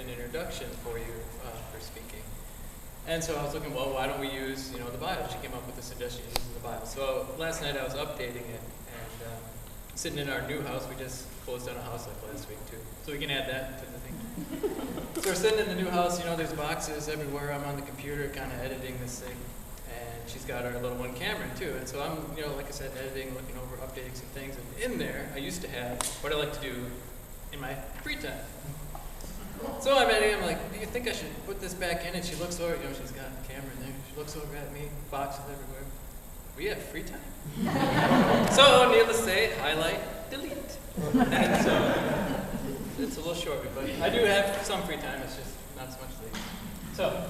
an introduction for you for speaking. And so I was looking, well, why don't we use, the Bible? She came up with a suggestion using the Bible. So last night I was updating it, and sitting in our new house. We just closed down a house like last week too, so we can add that to the thing. So we're sitting in the new house. There's boxes everywhere. I'm on the computer, kind of editing this thing, and she's got our little one Cameron too. And so I'm, like I said, editing, looking over, updating some things. And in there, I used to have what I like to do in my free time. So I'm editing. I'm like, do you think I should put this back in? And she looks over. She's got the camera in there. She looks over at me. Boxes everywhere. We have free time. So, needless to say, highlight, delete. And so, it's a little short, but I do have some free time. It's just not so much later. So,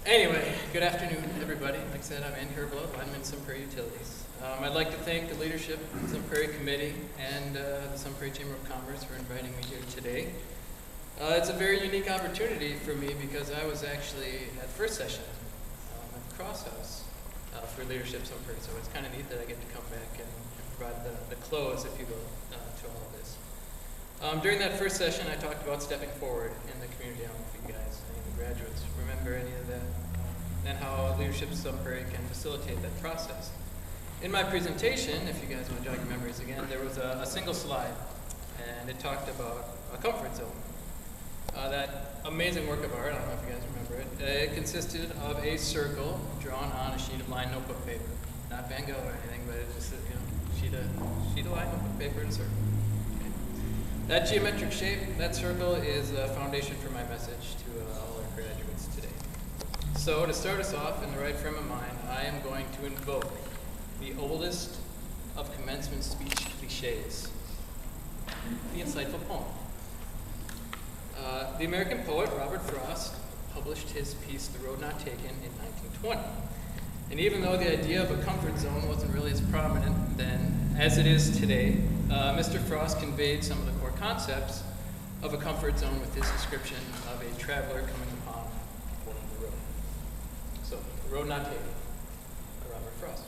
anyway, good afternoon, everybody. Like I said, I'm in Hirvela. I'm in Some Prairie Utilities. I'd like to thank the leadership of the Some Prairie Committee and the Some Prairie Chamber of Commerce for inviting me here today. It's a very unique opportunity for me because I was actually at the first session at the Cross House for leadership Some Prairie, so it's kind of neat that I get to come back and provide the close, if you will, to all of this. During that first session, I talked about stepping forward in the community. I don't know if you guys, any of the graduates, remember any of that, and how leadership Some Prairie can facilitate that process. In my presentation, if you guys want to jog your memories again, there was a single slide, and it talked about a comfort zone. That amazing work of art, I don't know if you guys remember it, it consisted of a circle drawn on a sheet of lined notebook paper. Not Van Gogh or anything, but it's just a sheet of lined notebook paper in a circle. Okay. That geometric shape, that circle, is a foundation for my message to all our graduates today. So to start us off in the right frame of mind, I am going to invoke the oldest of commencement speech cliches, the insightful poem. The American poet Robert Frost published his piece, The Road Not Taken, in 1920. And even though the idea of a comfort zone wasn't really as prominent then as it is today, Mr. Frost conveyed some of the core concepts of a comfort zone with his description of a traveler coming upon a fork in the road. So, The Road Not Taken by Robert Frost.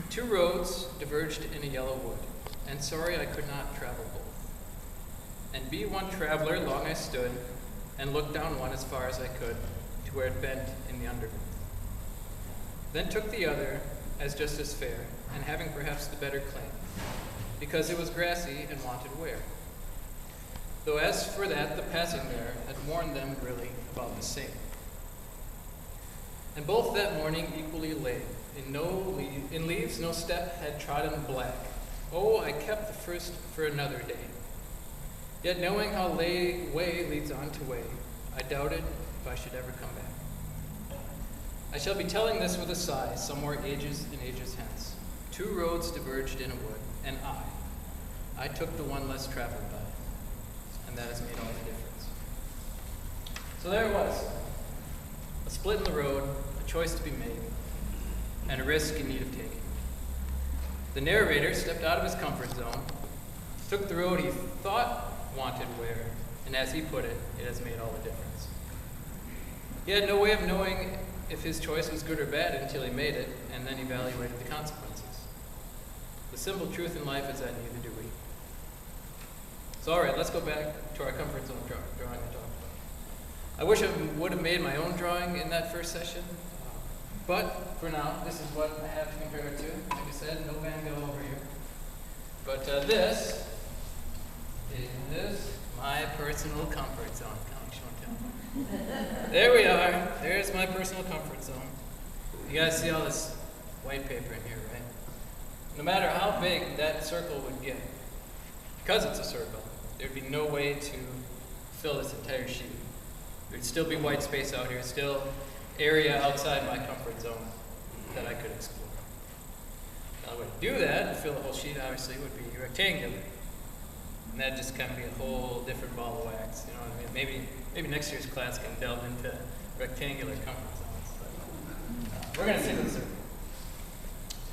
Two roads diverged in a yellow wood, and sorry I could not travel both. And be one traveler, long I stood, and looked down one as far as I could, to where it bent in the undergrowth. Then took the other as just as fair, and having perhaps the better claim, because it was grassy and wanted wear. Though as for that, the passing there had warned them really about the same. And both that morning equally lay, in leaves no step had trodden black. Oh, I kept the first for another day. Yet knowing how way leads on to way, I doubted if I should ever come back. I shall be telling this with a sigh, somewhere ages and ages hence. Two roads diverged in a wood, and I took the one less traveled by, and that has made all the difference. So there it was, a split in the road, a choice to be made, and a risk in need of taking. The narrator stepped out of his comfort zone, took the road he thought wanted wear, and as he put it, it has made all the difference. He had no way of knowing if his choice was good or bad until he made it, and then evaluated the consequences. The simple truth in life is that neither do we. So all right, let's go back to our comfort zone drawing I talked about. I wish I would have made my own drawing in that first session, but for now, this is what I have to compare it to. Like I said, no Van Gogh over here. But this is my personal comfort zone. There we are. There's my personal comfort zone. You guys see all this white paper in here, right? No matter how big that circle would get, because it's a circle, there'd be no way to fill this entire sheet. There'd still be white space out here, still area outside my comfort zone that I could explore. Now, the way to do that, to fill the whole sheet, obviously, would be rectangular. And that'd just kind of be a whole different ball of wax, you know what I mean? Maybe next year's class can delve into rectangular comfort zones. But, we're going to stick with the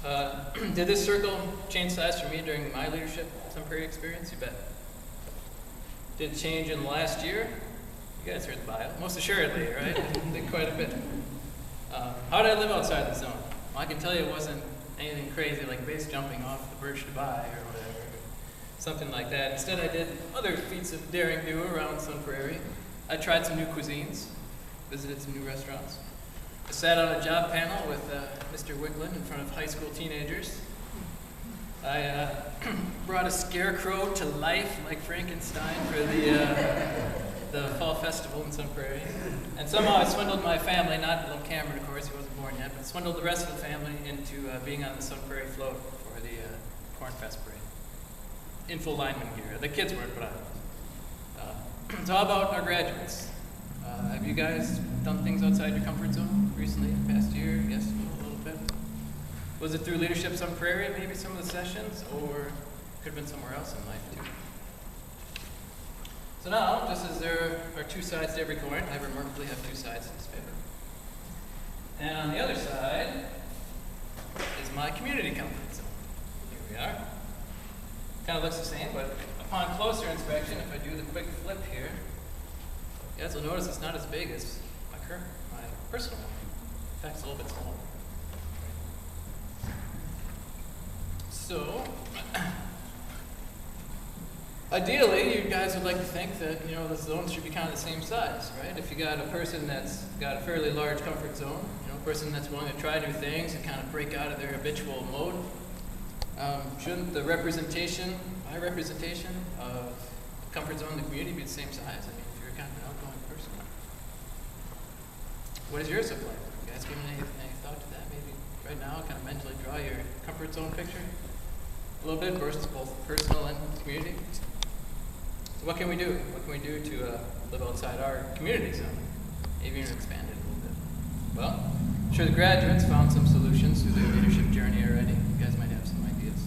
circle. Did this circle change size for me during my leadership Some Prairie experience? You bet. Did it change in the last year? You guys heard the bio. Most assuredly, right? Did quite a bit. How did I live outside the zone? Well, I can tell you it wasn't anything crazy like base jumping off the Birch to Buy or whatever. something like that. Instead, I did other feats of daring do around Sun Prairie. I tried some new cuisines, visited some new restaurants. I sat on a job panel with Mr. Wicklund in front of high school teenagers. I brought a scarecrow to life like Frankenstein for the fall festival in Sun Prairie. And somehow I swindled my family, not little Cameron, of course, he wasn't born yet, but swindled the rest of the family into being on the Sun Prairie float for the Corn Fest parade. In full lineman gear. The kids weren't, but I was. So how about our graduates? Have you guys done things outside your comfort zone recently, in the past year? Yes, a little bit. Was it through Leadership Sun Prairie, maybe some of the sessions, or could have been somewhere else in life too? So now, just as there are two sides to every coin, I remarkably have two sides to this paper. And on the other side is my community comfort zone. Here we are. Kind of looks the same, but upon closer inspection, if I do the quick flip here, you guys will notice it's not as big as my personal one. In fact, it's a little bit smaller. So, ideally, you guys would like to think that, the zones should be kind of the same size, right? If you got a person that's got a fairly large comfort zone, a person that's willing to try new things and kind of break out of their habitual mode, shouldn't the representation, my representation of comfort zone in the community be the same size? I mean, if you're kind of an outgoing person. What does yours look like? You guys given any thought to that? Maybe right now, kind of mentally draw your comfort zone picture a little bit, versus both personal and community. So what can we do? What can we do to live outside our community zone? Maybe even expand it a little bit. Well, I'm sure the graduates found some solutions through their leadership journey already. You guys might have some ideas.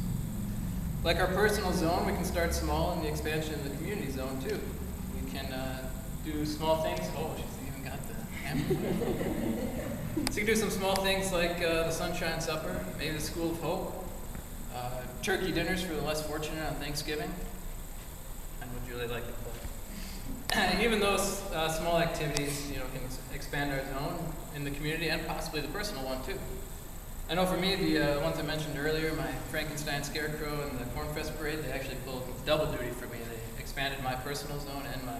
Like our personal zone, we can start small in the expansion of the community zone too. We can do small things. Oh, she's even got the amplifier. So you can do some small things like the Sunshine Supper, maybe the School of Hope, turkey dinners for the less fortunate on Thanksgiving. I would really like to play. Even those small activities, can expand our zone in the community and possibly the personal one too. I know for me, the ones I mentioned earlier, my Frankenstein Scarecrow and the Cornfest Parade, they actually pulled double duty for me. They expanded my personal zone and my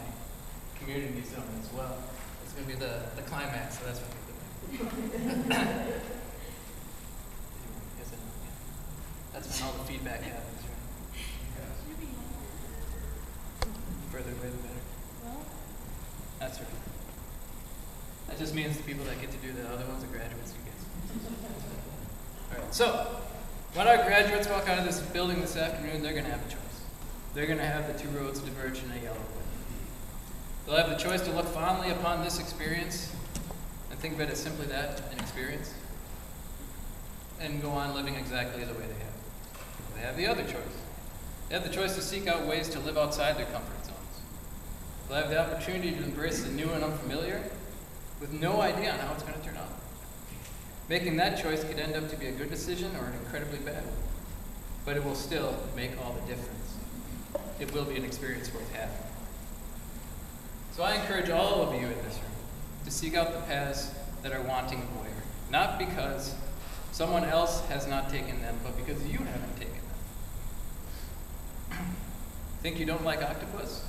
community zone as well. It's going to be the climax, so that's what we're doing. That's when all the feedback happens, right? Further away, the better. That's right. That just means the people that get to do the other ones are graduates, you guys. All right, so when our graduates walk out of this building this afternoon, they're going to have a choice. They're going to have the two roads diverge in a yellow line. They'll have the choice to look fondly upon this experience and think of it as simply that, an experience, and go on living exactly the way they have. They have the other choice. They have the choice to seek out ways to live outside their comfort zones. They'll have the opportunity to embrace the new and unfamiliar with no idea on how it's going to turn out. Making that choice could end up to be a good decision or an incredibly bad one, but it will still make all the difference. It will be an experience worth having. So I encourage all of you in this room to seek out the paths that are wanting a voyeur, not because someone else has not taken them, but because you haven't taken them. Think you don't like octopus?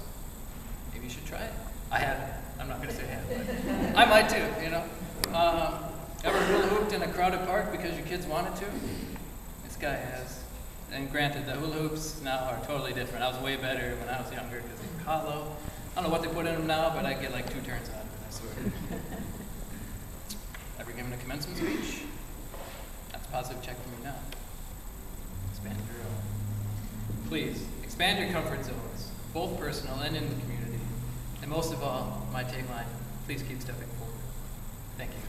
Maybe you should try it. I haven't. I'm not going to say I have, but I might too, Ever hula hooped in a crowded park because your kids wanted to? This guy has. And granted, the hula hoops now are totally different. I was way better when I was younger because they were hollow. I don't know what they put in them now, but I get like 2 turns out of it, I swear. Ever given a commencement speech? That's a positive check for me now. Expand your own. Please, expand your comfort zones, both personal and in the community. And most of all, my tagline, please keep stepping forward. Thank you.